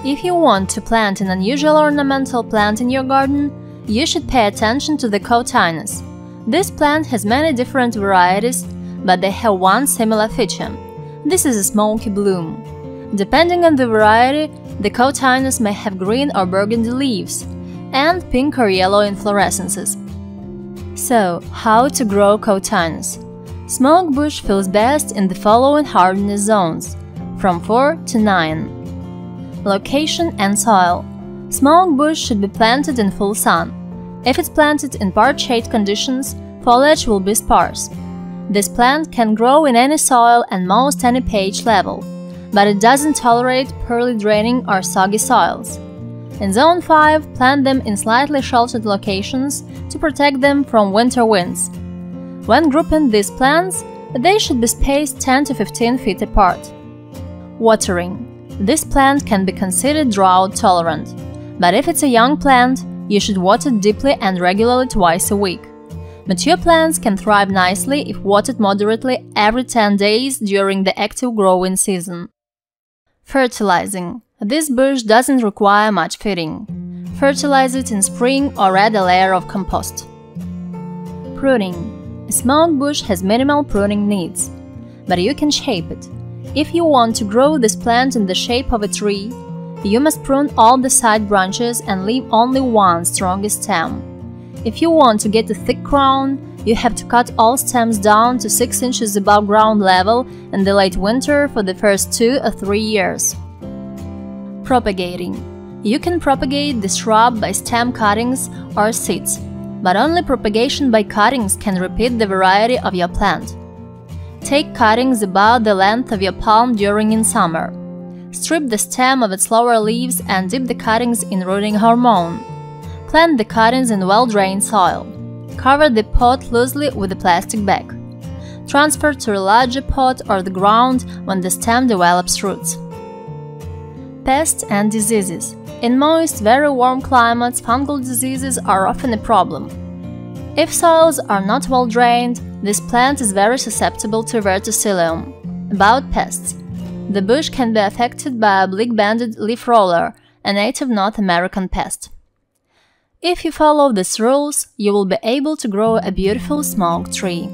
If you want to plant an unusual ornamental plant in your garden, you should pay attention to the Cotinus. This plant has many different varieties, but they have one similar feature. This is a smoky bloom. Depending on the variety, the Cotinus may have green or burgundy leaves and pink or yellow inflorescences. So, how to grow Cotinus? Smoke bush feels best in the following hardness zones, from 4 to 9. Location and soil. Smoke bush should be planted in full sun. If it's planted in part shade conditions, foliage will be sparse. This plant can grow in any soil and most any pH level, but it doesn't tolerate poorly draining or soggy soils. In Zone 5, plant them in slightly sheltered locations to protect them from winter winds. When grouping these plants, they should be spaced 10 to 15 feet apart. Watering. This plant can be considered drought-tolerant, but if it's a young plant, you should water deeply and regularly twice a week. Mature plants can thrive nicely if watered moderately every 10 days during the active growing season. Fertilizing. This bush doesn't require much feeding. Fertilize it in spring or add a layer of compost. Pruning. A smoke bush has minimal pruning needs, but you can shape it. If you want to grow this plant in the shape of a tree, you must prune all the side branches and leave only one strongest stem. If you want to get a thick crown, you have to cut all stems down to 6 inches above ground level in the late winter for the first 2 or 3 years. Propagating. You can propagate the shrub by stem cuttings or seeds, but only propagation by cuttings can repeat the variety of your plant. Take cuttings about the length of your palm during in summer. Strip the stem of its lower leaves and dip the cuttings in rooting hormone. Plant the cuttings in well-drained soil. Cover the pot loosely with a plastic bag. Transfer to a larger pot or the ground when the stem develops roots. Pests and diseases. In moist, very warm climates, fungal diseases are often a problem. If soils are not well drained, this plant is very susceptible to verticillium. About pests. The bush can be affected by a black-banded leaf roller, a native North American pest. If you follow these rules, you will be able to grow a beautiful smoke tree.